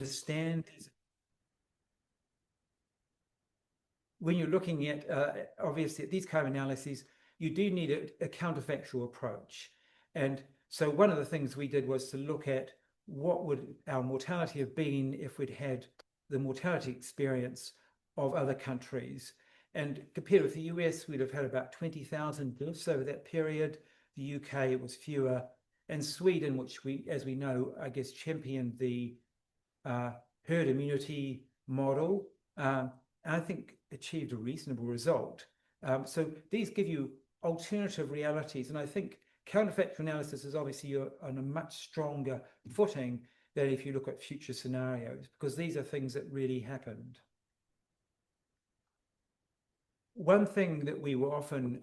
understand when you're looking at obviously at these kind of analyses, you do need a counterfactual approach. And so one of the things we did was to look at what would our mortality have been if we'd had the mortality experience of other countries. And compared with the US, we'd have had about 20,000 deaths over that period. The UK, it was fewer. And Sweden, which we, as we know, I guess, championed the herd immunity model, I think achieved a reasonable result. So these give you alternative realities. And I think counterfactual analysis is obviously on a much stronger footing than if you look at future scenarios, because these are things that really happened. One thing that we were often,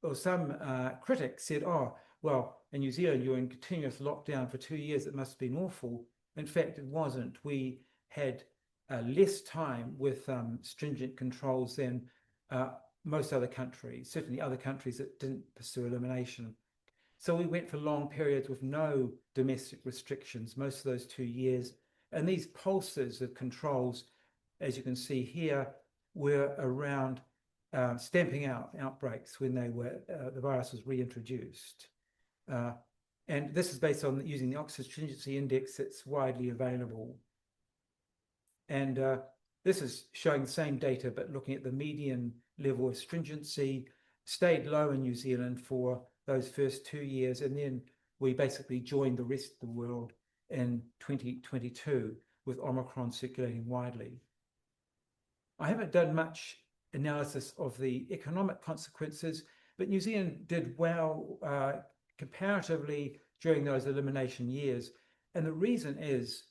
or some critics said, oh, well, in New Zealand, you're in continuous lockdown for 2 years. It must have been awful. In fact, it wasn't. We had less time with stringent controls than most other countries, certainly other countries that didn't pursue elimination. So we went for long periods with no domestic restrictions, most of those 2 years. And these pulses of controls, as you can see here, were around stamping out outbreaks when they were the virus was reintroduced. And this is based on using the Oxford Stringency Index that's widely available. And this is showing the same data, but looking at the median level of stringency, stayed low in New Zealand for those first 2 years. And then we basically joined the rest of the world in 2022 with Omicron circulating widely. I haven't done much analysis of the economic consequences, but New Zealand did well comparatively during those elimination years. And the reason is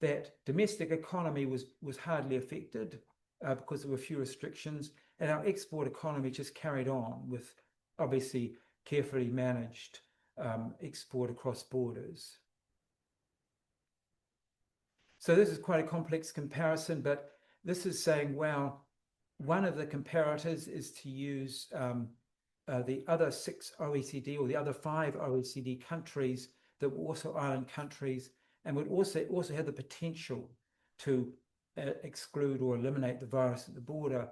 that domestic economy was hardly affected because there were few restrictions, and our export economy just carried on with obviously carefully managed export across borders. So this is quite a complex comparison, but this is saying, well, one of the comparators is to use the other 6 OECD or the other 5 OECD countries that were also island countries and would also have the potential to exclude or eliminate the virus at the border.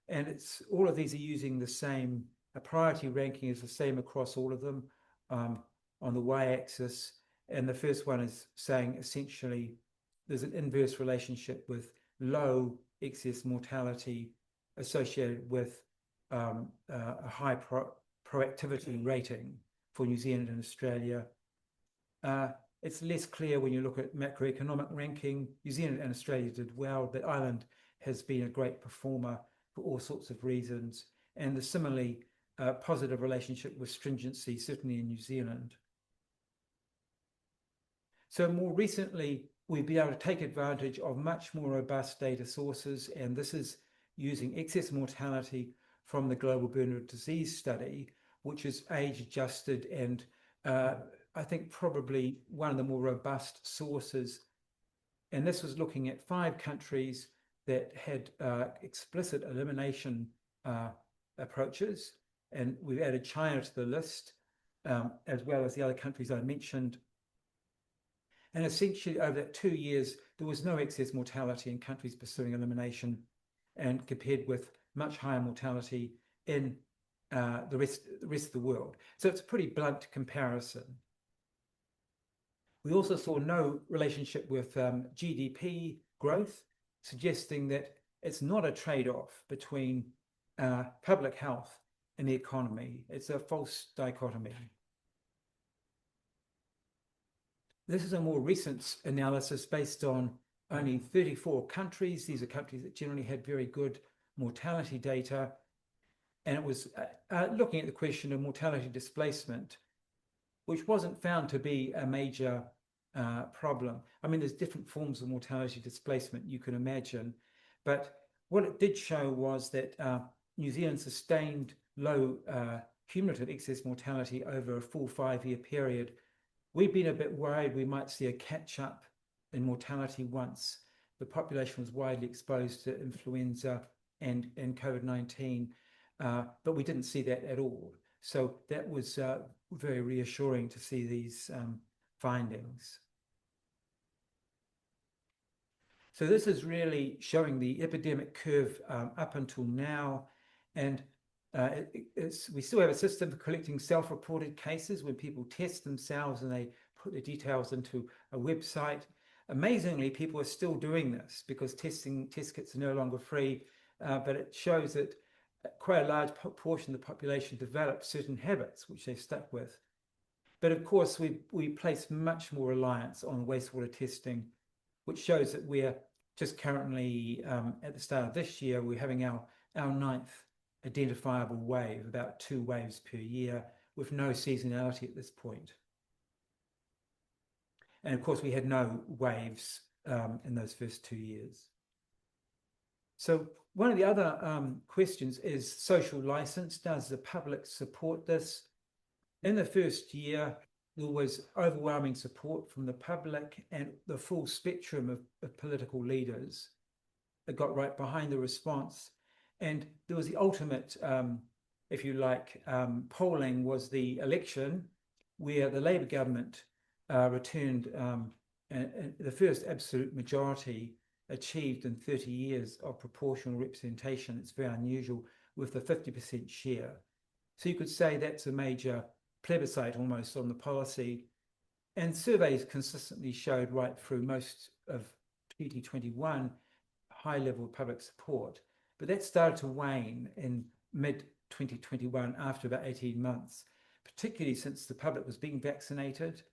And it's all of these are using the same, a priority ranking is the same across all of them on the y-axis. And the first one is saying essentially there's an inverse relationship with low excess mortality associated with a high proactivity rating for New Zealand and Australia. It's less clear when you look at macroeconomic ranking. New Zealand and Australia did well, but Ireland has been a great performer for all sorts of reasons. And the similarly positive relationship with stringency, certainly in New Zealand. So more recently, we've been able to take advantage of much more robust data sources, and this is using excess mortality from the Global Burden of Disease study, which is age-adjusted and I think probably one of the more robust sources. And this was looking at 5 countries that had explicit elimination approaches. And we've added China to the list, as well as the other countries I mentioned. And essentially over that 2 years, there was no excess mortality in countries pursuing elimination, and compared with much higher mortality in the rest of the world. So it's a pretty blunt comparison. We also saw no relationship with GDP growth, suggesting that it's not a trade-off between public health and the economy. It's a false dichotomy. This is a more recent analysis based on only 34 countries. These are countries that generally had very good mortality data. And it was looking at the question of mortality displacement, which wasn't found to be a major problem. I mean, there's different forms of mortality displacement you can imagine, but what it did show was that New Zealand sustained low cumulative excess mortality over a full 5-year period. We've been a bit worried we might see a catch-up in mortality once the population was widely exposed to influenza and COVID-19, but we didn't see that at all. So that was very reassuring to see these findings. So this is really showing the epidemic curve up until now. And we still have a system for collecting self-reported cases when people test themselves and they put their details into a website. Amazingly, people are still doing this because test kits are no longer free, but it shows that quite a large portion of the population developed certain habits which they stuck with. But of course, we place much more reliance on wastewater testing, which shows that we're just currently, at the start of this year, we're having our ninth identifiable wave, about 2 waves per year, with no seasonality at this point. And of course, we had no waves in those first 2 years. So one of the other questions is social license. Does the public support this? In the first year, there was overwhelming support from the public and the full spectrum of political leaders that got right behind the response. And there was the ultimate, if you like, polling was the election where the Labour government returned the first absolute majority achieved in 30 years of proportional representation. It's very unusual, with a 50% share. So you could say that's a major plebiscite almost on the policy. And surveys consistently showed right through most of 2021 high level of public support. But that started to wane in mid-2021 after about 18 months, particularly since the public was being vaccinated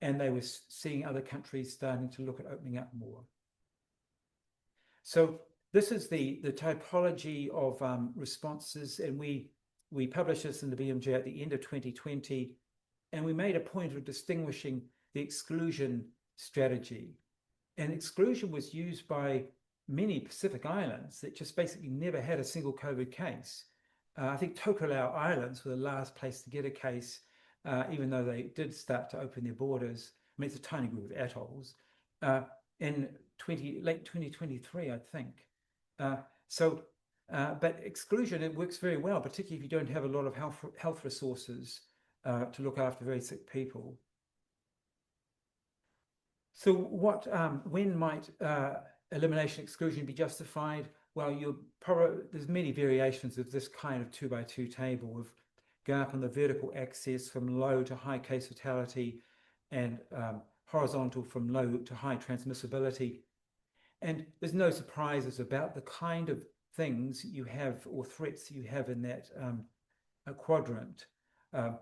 and they were seeing other countries starting to look at opening up more. So this is the typology of responses, and we published this in the BMJ at the end of 2020, and we made a point of distinguishing the exclusion strategy. And exclusion was used by many Pacific islands that just basically never had a single COVID case. I think Tokelau Islands were the last place to get a case, even though they did start to open their borders. I mean, it's a tiny group of atolls. In late 2023, I think. But exclusion, it works very well, particularly if you don't have a lot of health resources to look after very sick people. So when might elimination exclusion be justified? Well, there's many variations of this kind of 2x2 table of going up on the vertical axis from low to high case fatality and horizontal from low to high transmissibility. And there's no surprises about the kind of things you have or threats you have in that quadrant.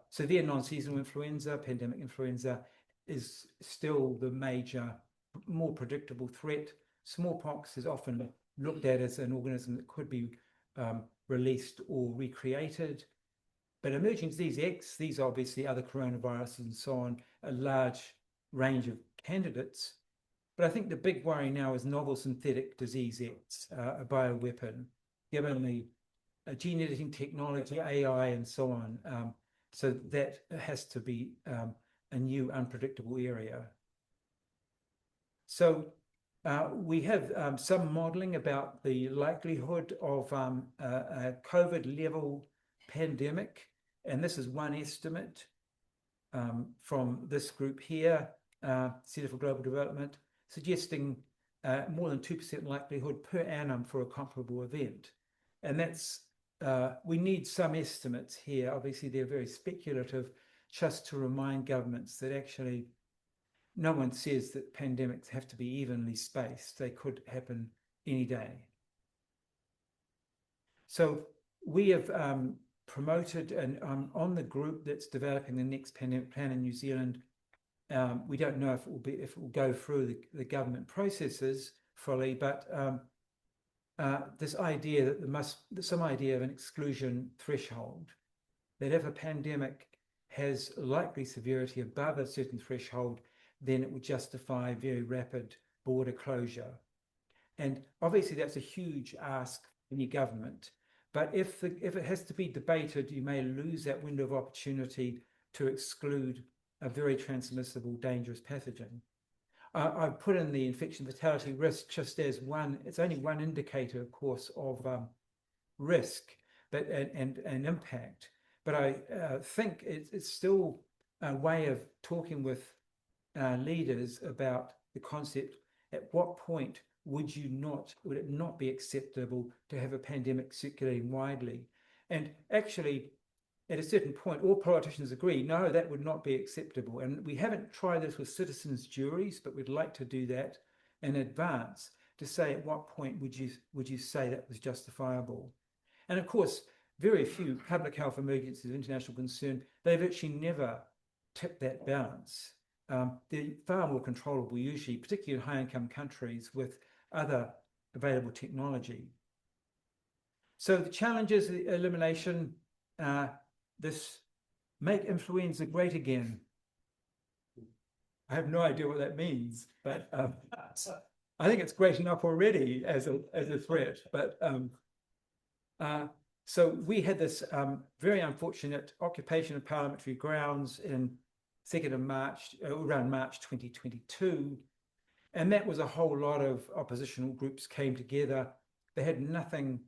Severe non-seasonal influenza, pandemic influenza, is still the major, more predictable threat. Smallpox is often looked at as an organism that could be released or recreated. But emerging disease X, these are obviously other coronaviruses and so on, a large range of candidates. But I think the big worry now is novel synthetic disease X, a bioweapon, given the gene editing technology, AI, and so on. So that has to be a new unpredictable area. So we have some modeling about the likelihood of a COVID level pandemic. And this is one estimate from this group here, Center for Global Development, suggesting more than 2% likelihood per annum for a comparable event. And that's, we need some estimates here. Obviously, they're very speculative, just to remind governments that actually no one says that pandemics have to be evenly spaced. They could happen any day. So we have promoted and on the group that's developing the next pandemic plan in New Zealand. We don't know if it will go through the government processes fully, but this idea that there's some idea of an exclusion threshold, that if a pandemic has likely severity above a certain threshold, then it would justify very rapid border closure. And obviously that's a huge ask in your government. But if it has to be debated, you may lose that window of opportunity to exclude a very transmissible, dangerous pathogen. I've put in the infection fatality risk just as one. It's only one indicator, of course, of risk, but and impact. But I think it's still a way of talking with leaders about the concept. At what point would it not be acceptable to have a pandemic circulating widely? And actually, at a certain point, all politicians agree, no, that would not be acceptable. And we haven't tried this with citizens' juries, but we'd like to do that in advance to say at what point would you say that was justifiable. And of course, very few public health emergencies of international concern, they've actually never tipped that balance. They're far more controllable usually, particularly in high-income countries with other available technology. So the challenges, the elimination, this make influenza great again. I have no idea what that means, but I think it's great enough already as a threat. But so we had this very unfortunate occupation of parliamentary grounds in 2nd of March, around March 2022. And that was a whole lot of oppositional groups came together. They had nothing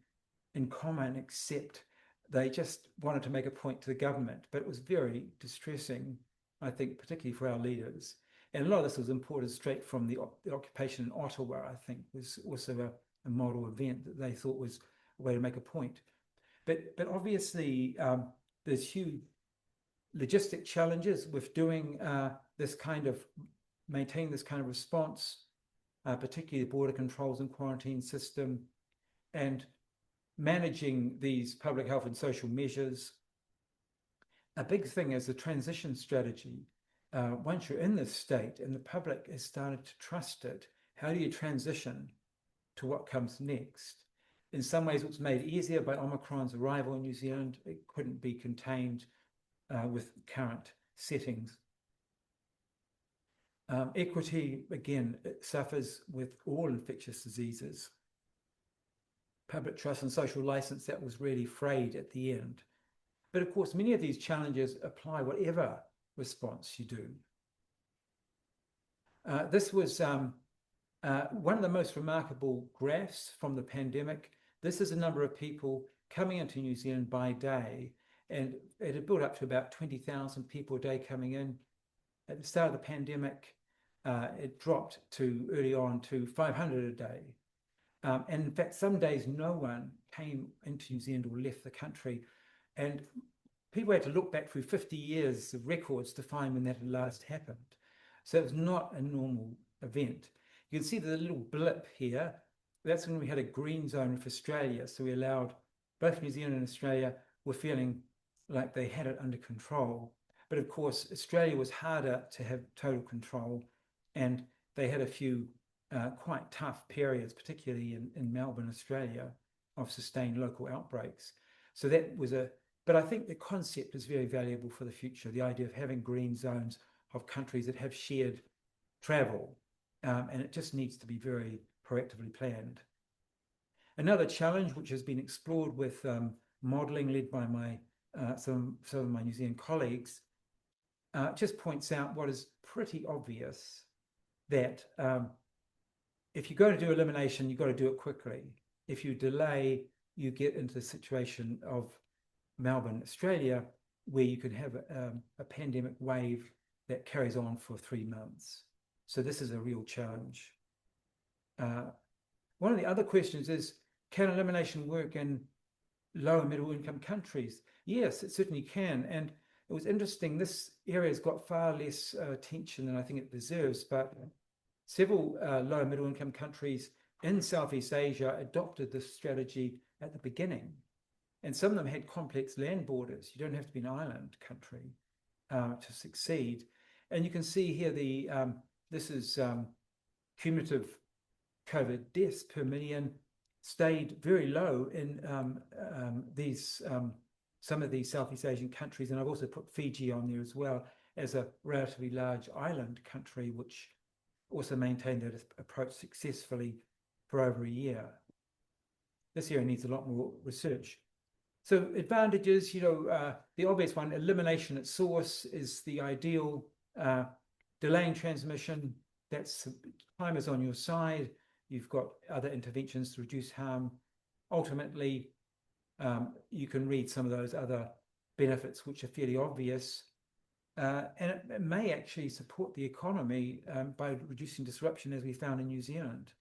in common except they just wanted to make a point to the government. But it was very distressing, I think, particularly for our leaders. And a lot of this was imported straight from the occupation in Ottawa, I think, was also a model event that they thought was a way to make a point. But obviously, there's huge logistic challenges with doing maintaining this kind of response, particularly the border controls and quarantine system, and managing these public health and social measures. A big thing is the transition strategy. Once you're in this state and the public has started to trust it, how do you transition to what comes next? In some ways, it's made easier by Omicron's arrival in New Zealand. It couldn't be contained with current settings. Equity, again, it suffers with all infectious diseases. Public trust and social license, that was really frayed at the end. But of course, many of these challenges apply whatever response you do. This was one of the most remarkable graphs from the pandemic. This is a number of people coming into New Zealand by day, and it had built up to about 20,000 people a day coming in. At the start of the pandemic, it dropped to early on to 500 a day. And in fact, some days no one came into New Zealand or left the country. And people had to look back through 50 years of records to find when that had last happened. So it was not a normal event. You can see the little blip here. That's when we had a green zone with Australia. So we allowed both New Zealand and Australia were feeling like they had it under control. But of course, Australia was harder to have total control, and they had a few quite tough periods, particularly in Melbourne, Australia, of sustained local outbreaks. So that was but I think the concept is very valuable for the future, the idea of having green zones of countries that have shared travel, and it just needs to be very proactively planned. Another challenge which has been explored with modelling led by some of my New Zealand colleagues just points out what is pretty obvious, that if you're going to do elimination, you've got to do it quickly. If you delay, you get into the situation of Melbourne, Australia, where you could have a pandemic wave that carries on for 3 months. So this is a real challenge. One of the other questions is, can elimination work in low and middle income countries? Yes, it certainly can. And it was interesting, this area has got far less attention than I think it deserves, but several low and middle income countries in Southeast Asia adopted this strategy at the beginning. And some of them had complex land borders. You don't have to be an island country to succeed. And you can see here this is cumulative COVID deaths per million, stayed very low in some of these Southeast Asian countries. And I've also put Fiji on there as well as a relatively large island country, which also maintained that approach successfully for over a year. This area needs a lot more research. So advantages, the obvious one, elimination at source is the ideal. Delaying transmission, time is on your side. You've got other interventions to reduce harm. Ultimately, you can read some of those other benefits, which are fairly obvious. And it may actually support the economy by reducing disruption, as we found in New Zealand.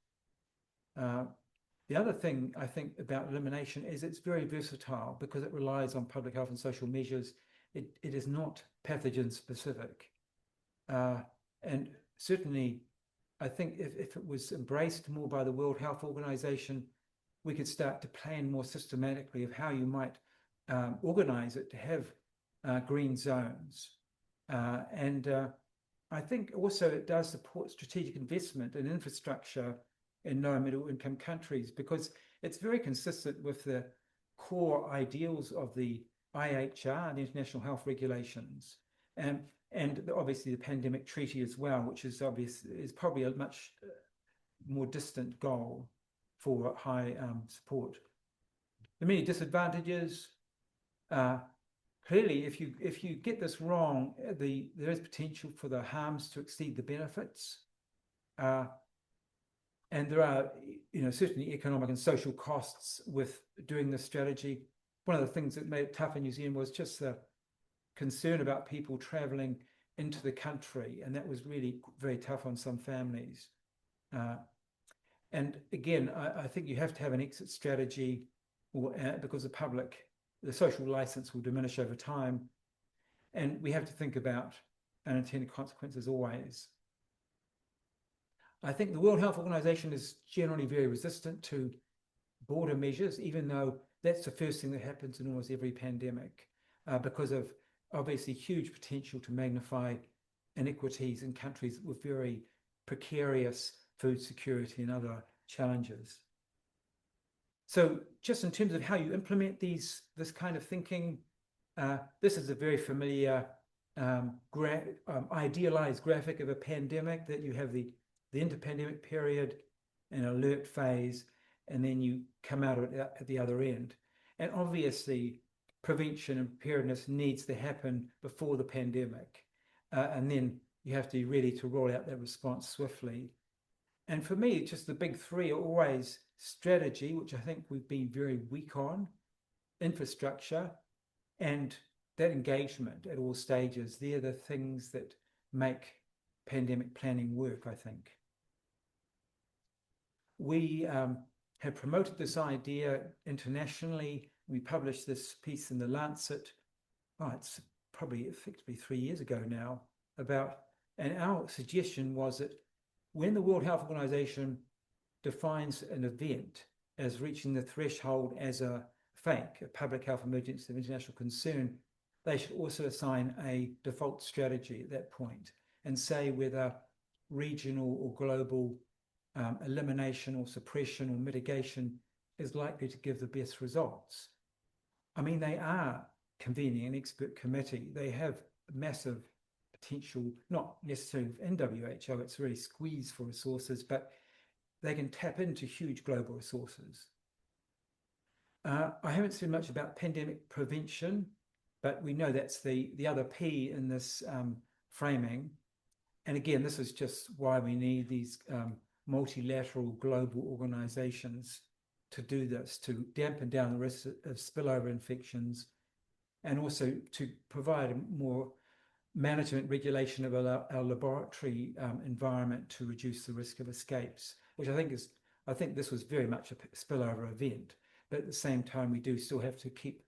The other thing I think about elimination is it's very versatile because it relies on public health and social measures. It is not pathogen specific. And certainly, I think if it was embraced more by the World Health Organization, we could start to plan more systematically of how you might organize it to have green zones. And I think also it does support strategic investment in infrastructure in low and middle income countries because it's very consistent with the core ideals of the IHR, the International Health Regulations, and obviously the pandemic treaty as well, which is probably a much more distant goal for high support. The many disadvantages, clearly, if you get this wrong, there is potential for the harms to exceed the benefits. And there are, certainly economic and social costs with doing this strategy. One of the things that made it tough in New Zealand was just the concern about people traveling into the country, and that was really very tough on some families. And again, I think you have to have an exit strategy because the social license will diminish over time. And we have to think about unintended consequences always. I think the World Health Organization is generally very resistant to border measures, even though that's the first thing that happens in almost every pandemic, because of obviously huge potential to magnify inequities in countries with very precarious food security and other challenges. So just in terms of how you implement this kind of thinking, this is a very familiar idealized graphic of a pandemic, that you have the interpandemic period, an alert phase, and then you come out of it at the other end. And obviously, prevention and preparedness needs to happen before the pandemic. And then you have to be ready to roll out that response swiftly. And for me, just the big three are always strategy, which I think we've been very weak on, infrastructure, and that engagement at all stages. They're the things that make pandemic planning work, I think. We have promoted this idea internationally. We published this piece in The Lancet, it's probably effectively 3 years ago now, and our suggestion was that when the World Health Organization defines an event as reaching the threshold as a public health emergency of international concern, they should also assign a default strategy at that point and say whether regional or global elimination or suppression or mitigation is likely to give the best results. I mean, they are convening an expert committee. They have massive potential, not necessarily in WHO, it's really squeezed for resources, but they can tap into huge global resources. I haven't said much about pandemic prevention, but we know that's the other P in this framing. And again, this is just why we need these multilateral global organizations to do this, to dampen down the risk of spillover infections, and also to provide more management regulation of our laboratory environment to reduce the risk of escapes, which I think this was very much a spillover event. But at the same time, we do still have to keep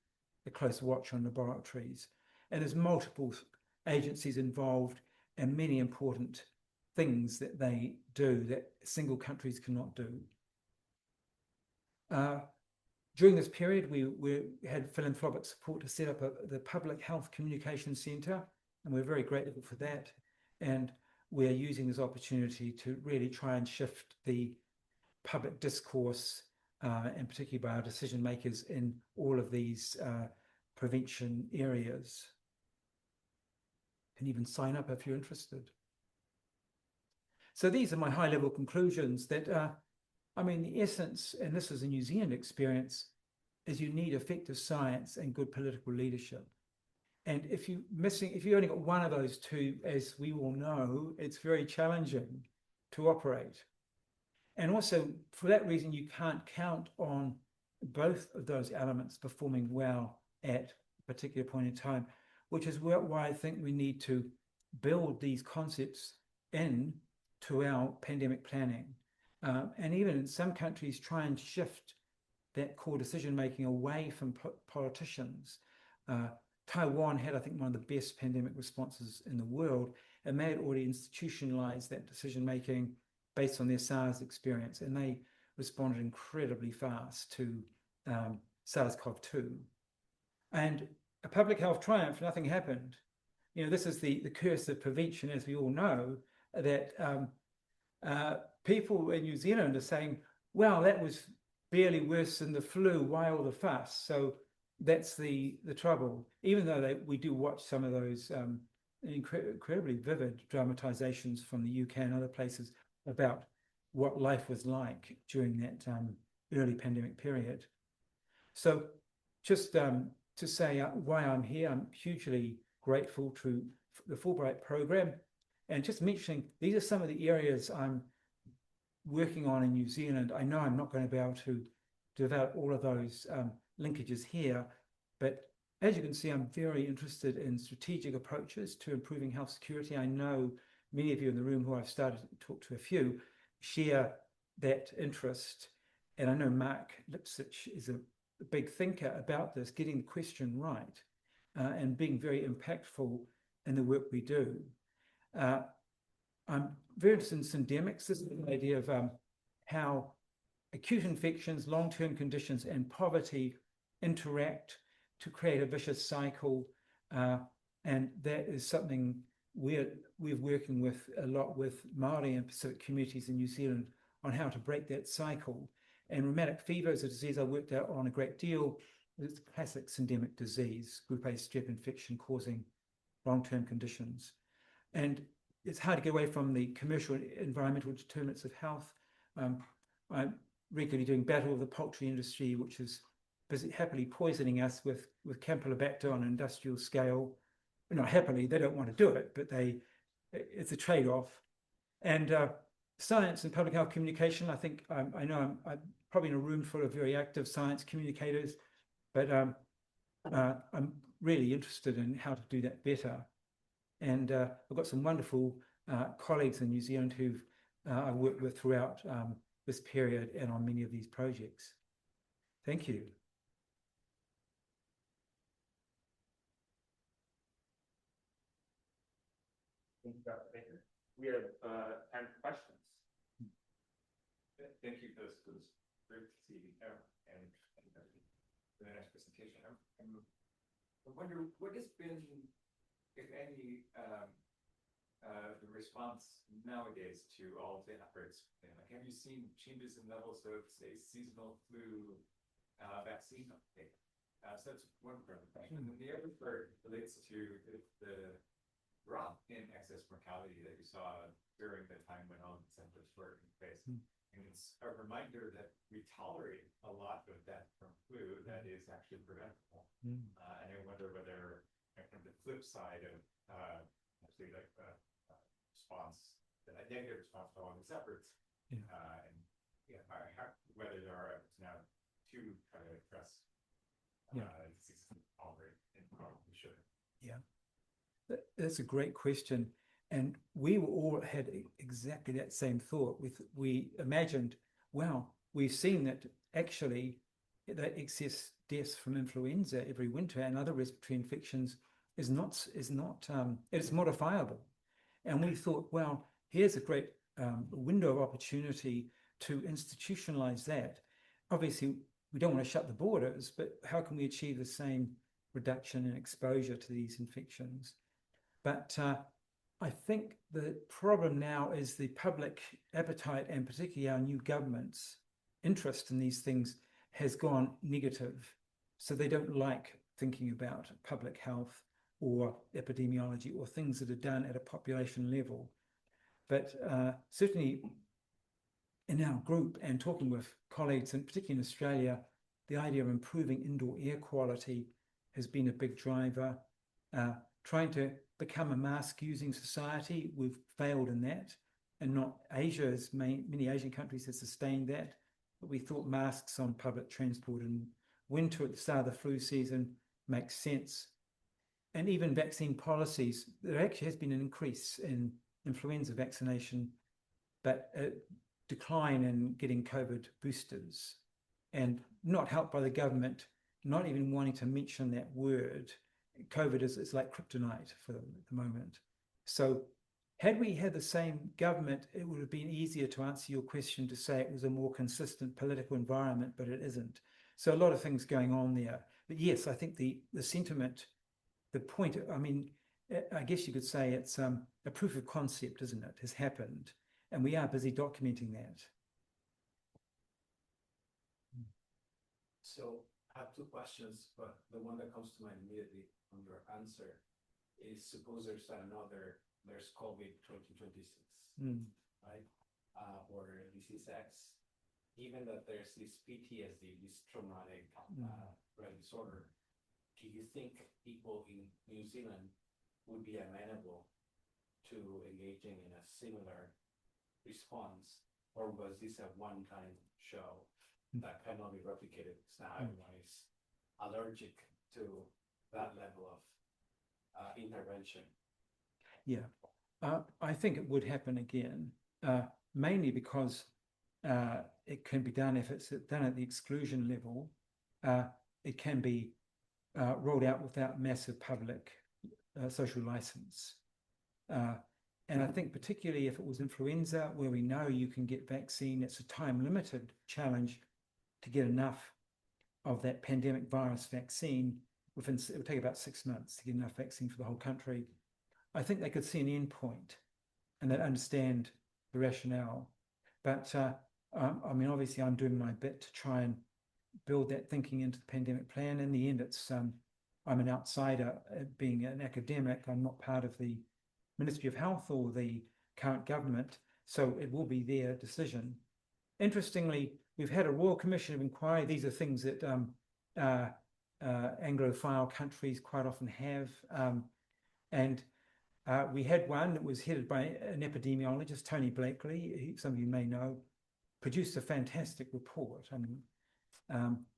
a close watch on laboratories. And there's multiple agencies involved and many important things that they do that single countries cannot do. During this period, we had philanthropic support to set up the Public Health Communication Centre, and we're very grateful for that. And we're using this opportunity to really try and shift the public discourse, and particularly by our decision makers in all of these prevention areas. You can even sign up if you're interested. So these are my high-level conclusions that, the essence, and this is a New Zealand experience, is you need effective science and good political leadership. And if you only got one of those two, as we all know, it's very challenging to operate. And also, for that reason, you can't count on both of those elements performing well at a particular point in time, which is why I think we need to build these concepts into our pandemic planning. and even in some countries try and shift that core decision-making away from politicians. Taiwan had, I think, one of the best pandemic responses in the world, and they had already institutionalized that decision-making based on their SARS experience, and they responded incredibly fast to SARS-CoV-2. And a public health triumph, nothing happened. This is the curse of prevention, as we all know, that people in New Zealand are saying, well, that was barely worse than the flu, why all the fuss? So that's the trouble. Even though we do watch some of those incredibly vivid dramatizations from the UK and other places about what life was like during that early pandemic period. So just to say why I'm here, I'm hugely grateful to the Fulbright program, and just mentioning these are some of the areas I'm working on in New Zealand. I know I'm not going to be able to develop all of those linkages here, but as you can see, I'm very interested in strategic approaches to improving health security. I know many of you in the room who I've started to talk to, a few, share that interest. And I know Mark Lipsitch is a big thinker about this, getting the question right, and being very impactful in the work we do. I'm very interested in syndemics. This is the idea of how acute infections, long-term conditions, and poverty interact to create a vicious cycle. And that is something we're working with a lot with Māori and Pacific communities in New Zealand on how to break that cycle. And rheumatic fever is a disease I worked out on a great deal. It's a classic syndemic disease, group A strep infection causing long-term conditions. And it's hard to get away from the commercial environmental determinants of health. I'm regularly doing battle with the poultry industry, which is happily poisoning us with Campylobacter on an industrial scale. Not happily, they don't want to do it, but it's a trade-off. And science and public health communication, I think I know I'm probably in a room full of very active science communicators, but I'm really interested in how to do that better. And I've got some wonderful colleagues in New Zealand who've I worked with throughout this period and on many of these projects. Thank you. Thank you, Dr. Baker. We have time for questions. Thank you for this. It was great to see you and the next presentation. I wonder what has been, if any, the response nowadays to all of the efforts. Like, have you seen changes in levels of, say, seasonal flu vaccine uptake? So that's one part of the question. And then the other part relates to the drop in excess mortality that you saw during the time when all incentives were in place. And it's a reminder that we tolerate a lot of that from flu that is actually preventable. And I wonder whether from the flip side of actually like response, a negative response to all these efforts, and whether there are now to try to address diseases that tolerate and probably should. Yeah. That's a great question. And we all had exactly that same thought. We imagined, wow, we've seen that actually that excess deaths from influenza every winter and other respiratory infections is modifiable. And we thought, well, here's a great window of opportunity to institutionalize that. Obviously, we don't want to shut the borders, but how can we achieve the same reduction in exposure to these infections? But I think the problem now is the public appetite, and particularly our new government's interest in these things has gone negative. So they don't like thinking about public health or epidemiology or things that are done at a population level. But certainly in our group and talking with colleagues, and particularly in Australia, the idea of improving indoor air quality has been a big driver. Trying to become a mask-using society, we've failed in that, and not Asia, as many Asian countries have sustained that. But we thought masks on public transport in winter at the start of the flu season makes sense. And even vaccine policies, there actually has been an increase in influenza vaccination, but decline in getting COVID boosters, and not helped by the government not even wanting to mention that word. COVID is like kryptonite for them at the moment. So had we had the same government, it would have been easier to answer your question to say it was a more consistent political environment, but it isn't. So a lot of things going on there. But yes, I think the sentiment, the point, I mean, I guess you could say it's a proof of concept, isn't it? Has happened, and we are busy documenting that. So I have two questions, but the one that comes to mind immediately from your answer is, suppose there's COVID 2026, right? Or disease X, given that there's this PTSD, this traumatic brain disorder, do you think people in New Zealand would be amenable to engaging in a similar response, or was this a one-time show that cannot be replicated because now everyone is allergic to that level of intervention? Yeah, I think it would happen again, mainly because it can be done if it's done at the exclusion level. It can be rolled out without massive public social license. And I think particularly if it was influenza, where we know you can get vaccine, it's a time-limited challenge to get enough of that pandemic virus vaccine. It will take about 6 months to get enough vaccine for the whole country. I think they could see an end point and they'd understand the rationale. But I mean, obviously I'm doing my bit to try and build that thinking into the pandemic plan. In the end, it's I'm an outsider, being an academic. I'm not part of the Ministry of Health or the current government, so it will be their decision. Interestingly, we've had a Royal Commission of Inquiry. These are things that Anglophile countries quite often have. And we had one that was headed by an epidemiologist, Tony Blakely, some of you may know, produced a fantastic report. I mean,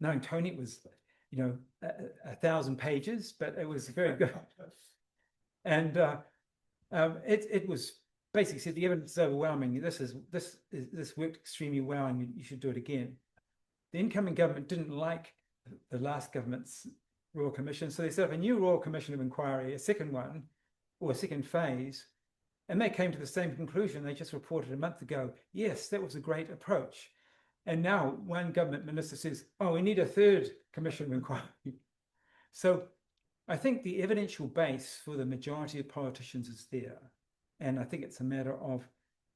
knowing Tony, it was, 1,000 pages, but it was very good. And it was basically said the evidence is overwhelming. This worked extremely well, and you should do it again. The incoming government didn't like the last government's Royal Commission, so they set up a new Royal Commission of Inquiry, a second one, or a second phase, and they came to the same conclusion. They just reported a month ago, yes, that was a great approach. And now one government minister says, oh, we need a third commission of inquiry. So I think the evidential base for the majority of politicians is there. And I think it's a matter of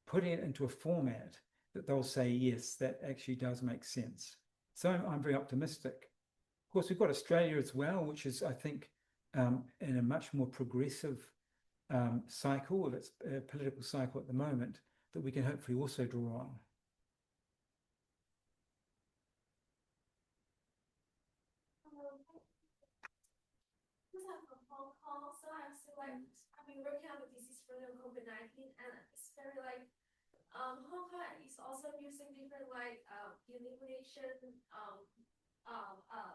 putting it into a format that they'll say, yes, that actually does make sense. So I'm very optimistic. Of course, we've got Australia as well, which is, I think, in a much more progressive cycle of its political cycle at the moment, that we can hopefully also draw on. So I'm still like, I've been working on the disease for the COVID-19, and it's very like, Hong Kong is also using different like elimination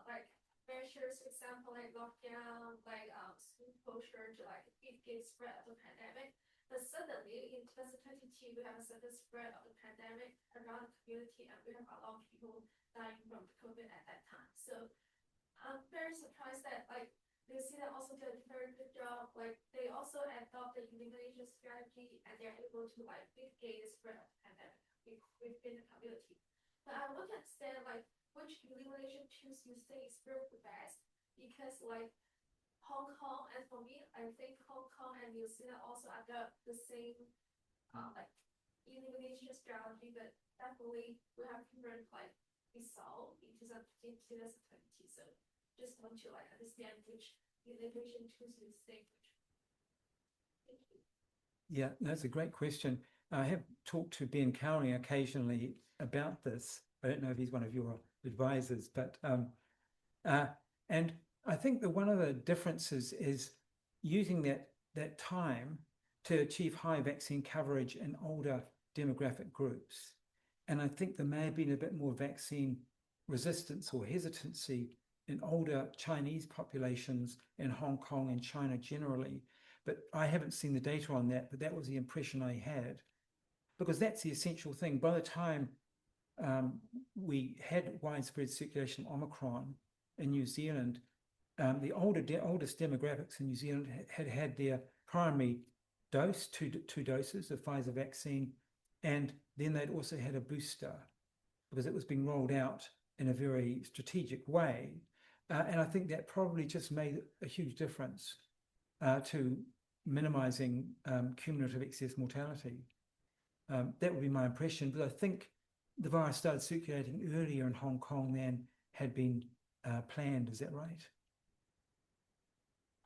like measures, for example, like lockdown, like school closure to like mitigate spread of the pandemic. But suddenly in 2022, we have a sudden spread of the pandemic around the community, and we have a lot of people dying from the COVID at that time. So I'm very surprised that like New Zealand also did a very good job. Like they also adopt the elimination strategy, and they're able to like mitigate the spread of the pandemic within the community. But I want to understand like which elimination tools you think is work the best, because like Hong Kong, and for me, I think Hong Kong and New Zealand also adopt the same like elimination strategy, but definitely we have different like result in 2020. So just want to like understand which elimination tools you think. Thank you. Yeah, that's a great question. I have talked to Ben Cowley occasionally about this. I don't know if he's one of your advisors, but and I think that one of the differences is using that time to achieve high vaccine coverage in older demographic groups. And I think there may have been a bit more vaccine resistance or hesitancy in older Chinese populations in Hong Kong and China generally. But I haven't seen the data on that, but that was the impression I had. because that's the essential thing. By the time we had widespread circulation of Omicron in New Zealand, the oldest demographics in New Zealand had their primary dose, two doses of Pfizer vaccine, and then they'd also had a booster because it was being rolled out in a very strategic way. And I think that probably just made a huge difference to minimizing cumulative excess mortality. That would be my impression, but I think the virus started circulating earlier in Hong Kong than had been planned. Is that right?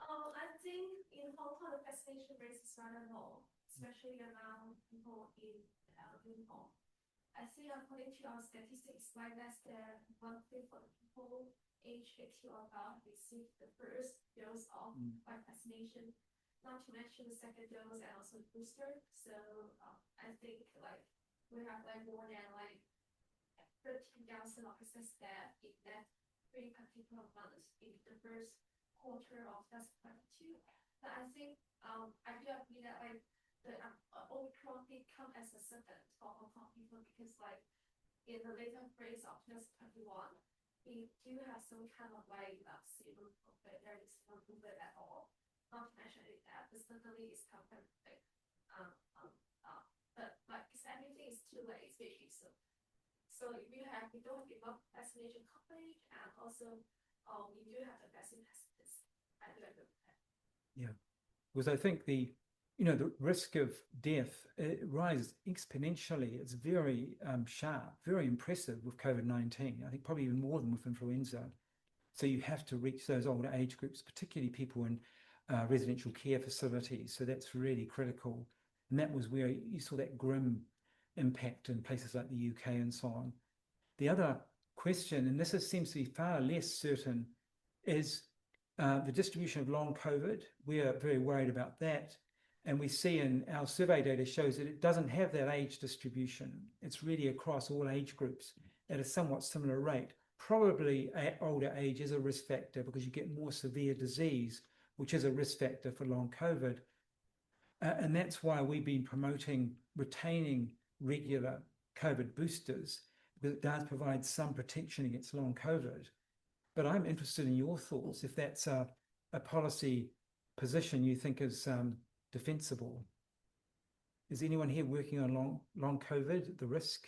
I think in Hong Kong, the vaccination rate is rather low, especially around people in elderly home. I think according to our statistics, like less than 1/5 of the people aged 80 or above received the first dose of vaccination, not to mention the second dose and also the booster. So I think like we have like more than like 13,000 officers staff in that 3 particular months in the first quarter of 2022. But I think I do agree that like the Omicron did come as a sudden for Hong Kong people because like in the later phase of 2021, we do have some kind of like zero COVID, there is no COVID at all. Not to mention that, but certainly it's confirmed. But like everything is too late, especially so. So we don't have enough vaccination coverage, and also we do have the vaccine hesitancy. Yeah, because I think the risk of death rises exponentially. It's very sharp, very impressive with COVID-19. I think probably even more than with influenza. So you have to reach those older age groups, particularly people in residential care facilities. So that's really critical. And that was where you saw that grim impact in places like the UK and so on. The other question, and this seems to be far less certain, is the distribution of long COVID. We are very worried about that. And we see in our survey data shows that it doesn't have that age distribution. It's really across all age groups at a somewhat similar rate. Probably older age is a risk factor because you get more severe disease, which is a risk factor for long COVID. And that's why we've been promoting retaining regular COVID boosters, because it does provide some protection against long COVID. But I'm interested in your thoughts, if that's a policy position you think is defensible. Is anyone here working on long COVID, the risk?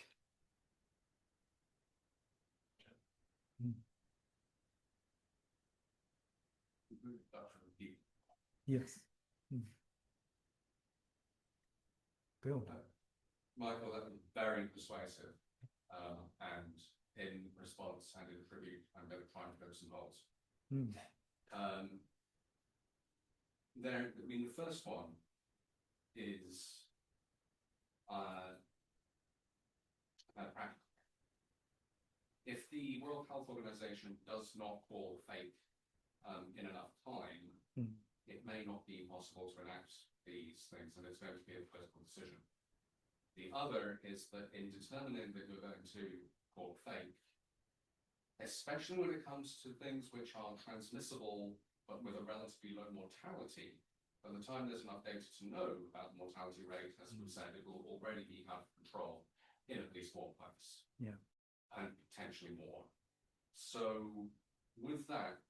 Yes. Bill. Michael, that was very persuasive, and in response and in tribute, I'm going to try and go some holes. The first one is practical. If the World Health Organization does not call fake in enough time, it may not be possible to enact these things, and it's going to be a political decision. The other is that in determining that you're going to call fake, especially when it comes to things which are transmissible but with a relatively low mortality, by the time there's enough data to know about the mortality rate, as we said, it will already be out of control in at least one place. Yeah. And potentially more. So with that,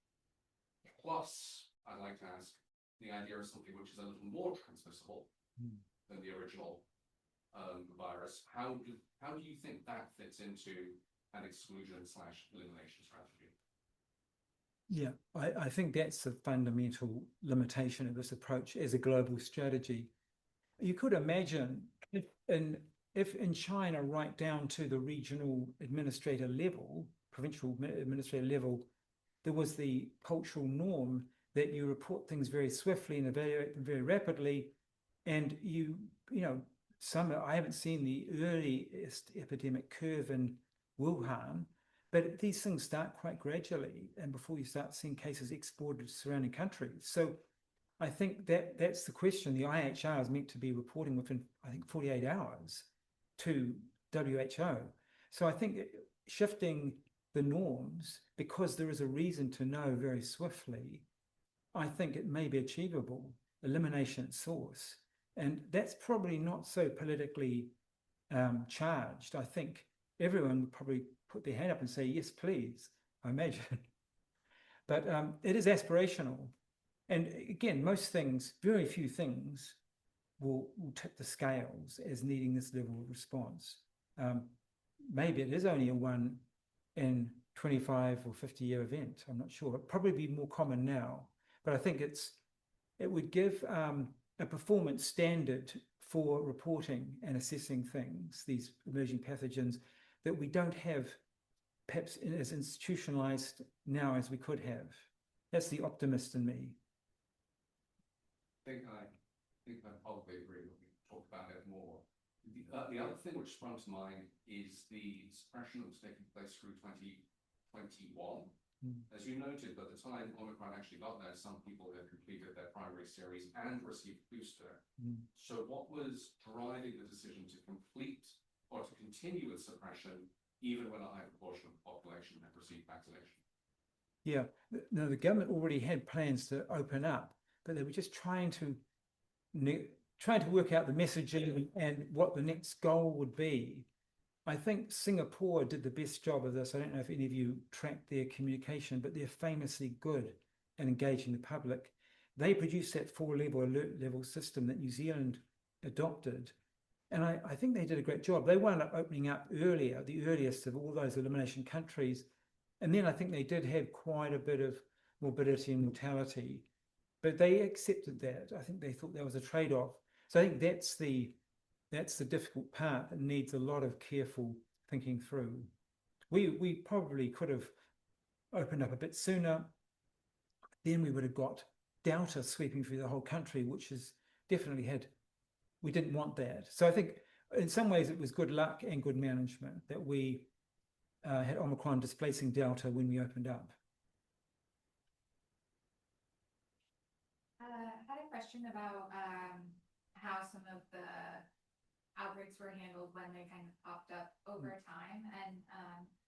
plus I'd like to ask the idea of something which is a little more transmissible than the original virus. How do you think that fits into an exclusion/elimination strategy? Yeah, I think that's the fundamental limitation of this approach as a global strategy. You could imagine if in China, right down to the regional administrator level, provincial administrator level, there was the cultural norm that you report things very swiftly and evaluate them very rapidly, and I haven't seen the earliest epidemic curve in Wuhan, but these things start quite gradually, and before you start seeing cases exported to surrounding countries. So I think that's the question. The IHR is meant to be reporting within, I think, 48 hours to WHO. So I think shifting the norms, because there is a reason to know very swiftly, I think it may be achievable, elimination at source. And that's probably not so politically charged, I think everyone would probably put their hand up and say, yes, please, I imagine. But it is aspirational. And again, most things, very few things will tip the scales as needing this level of response. Maybe it is only a 1 in 25 or 50-year event. I'm not sure. It'd probably be more common now. But I think it would give a performance standard for reporting and assessing things, these emerging pathogens, that we don't have perhaps as institutionalized now as we could have. That's the optimist in me. I think I probably agree. We can talk about it more. The other thing which sprung to mind is the suppression that was taking place through 2021. As you noted, by the time Omicron actually got there, some people had completed their primary series and received booster. So what was driving the decision to complete or to continue with suppression, even when a high proportion of the population had received vaccination? Yeah, no, the government already had plans to open up, but they were just trying to work out the messaging and what the next goal would be. I think Singapore did the best job of this. I don't know if any of you tracked their communication, but they're famously good at engaging the public. They produced that 4-level alert level system that New Zealand adopted. And I think they did a great job. They wound up opening up earlier, the earliest of all those elimination countries. And then I think they did have quite a bit of morbidity and mortality, but they accepted that. I think they thought that was a trade-off. So I think that's the difficult part that needs a lot of careful thinking through. We probably could have opened up a bit sooner. Then we would have got Delta sweeping through the whole country, which is definitely we didn't want that. So I think in some ways it was good luck and good management that we had Omicron displacing Delta when we opened up. I had a question about how some of the outbreaks were handled when they kind of popped up over time, and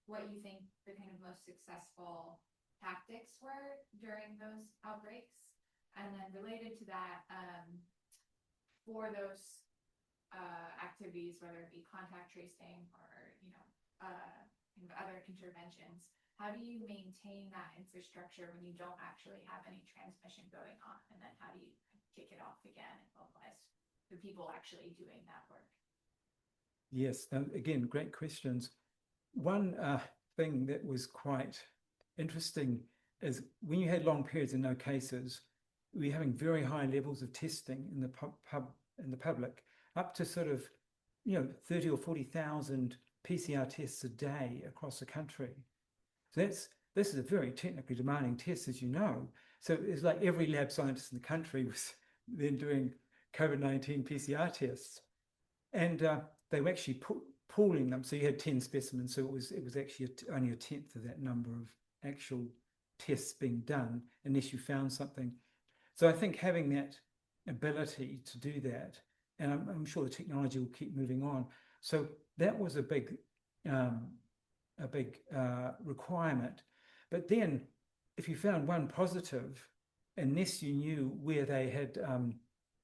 what you think the kind of most successful tactics were during those outbreaks. And then related to that, for those activities, whether it be contact tracing or kind of other interventions, how do you maintain that infrastructure when you don't actually have any transmission going on? And then how do you kick it off again and mobilize the people actually doing that work? Yes, again, great questions. One thing that was quite interesting is when you had long periods and no cases, we were having very high levels of testing in the public, up to sort of 30 or 40,000 PCR tests a day across the country. So this is a very technically demanding test, as you know. So it's like every lab scientist in the country was then doing COVID-19 PCR tests, and they were actually pooling them. So you had 10 specimens, so it was actually only a tenth of that number of actual tests being done, unless you found something. So I think having that ability to do that, and I'm sure the technology will keep moving on. So that was a big requirement. But then if you found one positive, unless you knew where they had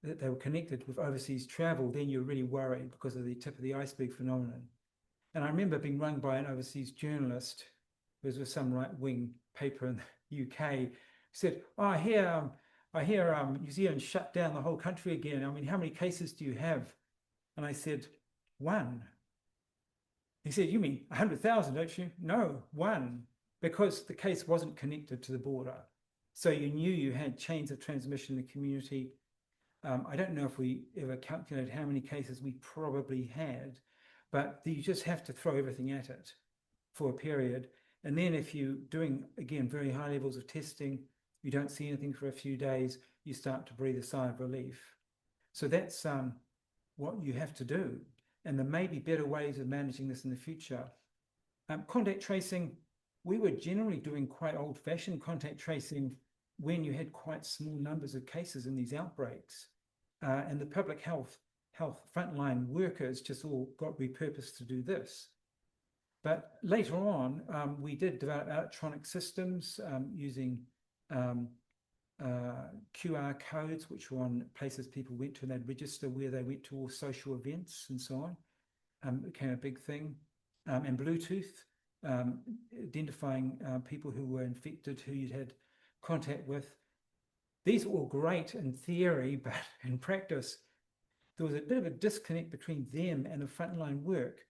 that they were connected with overseas travel, then you're really worried because of the tip of the iceberg phenomenon. And I remember being rung by an overseas journalist who was with some right-wing paper in the UK, who said, "Oh, I hear New Zealand shut down the whole country again. I mean, how many cases do you have?" And I said, "1." He said, "You mean 100,000, don't you?" "No, 1," because the case wasn't connected to the border. So you knew you had chains of transmission in the community. I don't know if we ever calculated how many cases we probably had, but you just have to throw everything at it for a period. And then if you're doing, again, very high levels of testing, you don't see anything for a few days, you start to breathe a sigh of relief. So that's what you have to do. And there may be better ways of managing this in the future. Contact tracing, we were generally doing quite old-fashioned contact tracing when you had quite small numbers of cases in these outbreaks. And the public health frontline workers just all got repurposed to do this. But later on, we did develop electronic systems using QR codes, which were on places people went to, and they'd register where they went to all social events and so became a big thing, and Bluetooth, identifying people who were infected, who you'd had contact with. These are all great in theory, but in practice, there was a bit of a disconnect between them and the frontline work.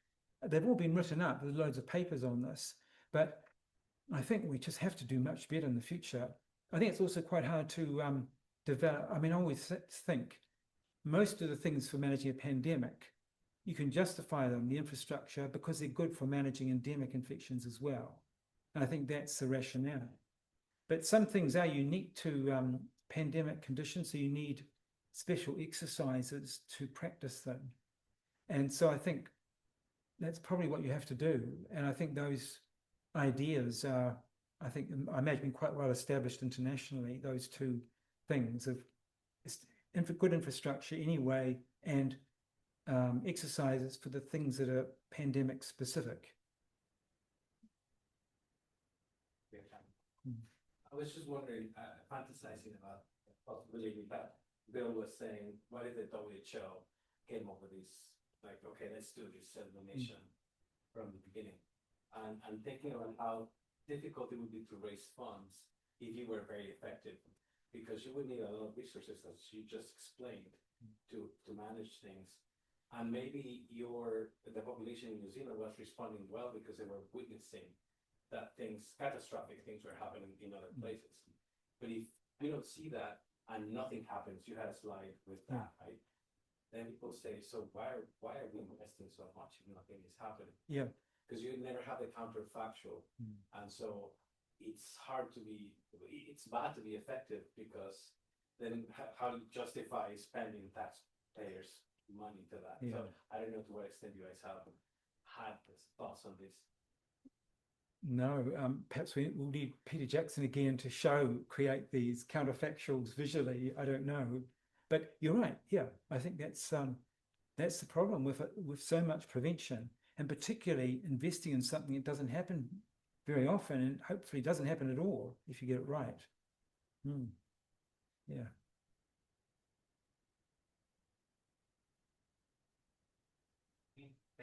They've all been written up. There's loads of papers on this, but I think we just have to do much better in the future. I think it's also quite hard to develop. I mean, I always think most of the things for managing a pandemic, you can justify them, the infrastructure, because they're good for managing endemic infections as well. And I think that's the rationale. But some things are unique to pandemic conditions, so you need special exercises to practice them. And so I think that's probably what you have to do. And I think those ideas are, I imagine, quite well established internationally, those two things of good infrastructure anyway, and exercises for the things that are pandemic specific. I was just wondering, fantasizing about the possibility that Bill was saying, what if the WHO came up with this, like, okay, let's do this elimination from the beginning, and thinking about how difficult it would be to raise funds if you were very effective, because you would need a lot of resources, as you just explained, to manage things. And maybe the population in New Zealand was responding well because they were witnessing that catastrophic things were happening in other places. But if we don't see that and nothing happens, you had a slide with that, right? Then people say, so why are we investing so much if nothing is happening? Yeah. Because you never have the counterfactual. And so it's bad to be effective, because then how do you justify spending taxpayers' money to that? So I don't know to what extent you guys have had thoughts on this. No, perhaps we'll need Peter Jackson again to create these counterfactuals visually. I don't know, but you're right. Yeah, I think that's the problem with so much prevention, and particularly investing in something that doesn't happen very often, and hopefully doesn't happen at all if you get it right. Yeah.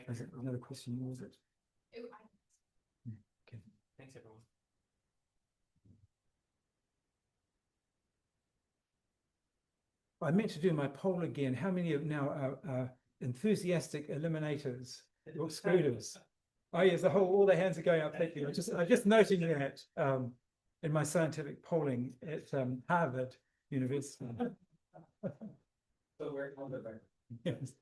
Is it another question? Was it? Okay. Thanks, everyone. I meant to do my poll again. How many of now are enthusiastic eliminators or excluders? Oh yes, all the hands are going up. Thank you. I'm just noting that in my scientific polling at Harvard University. So we're on the back. Yes.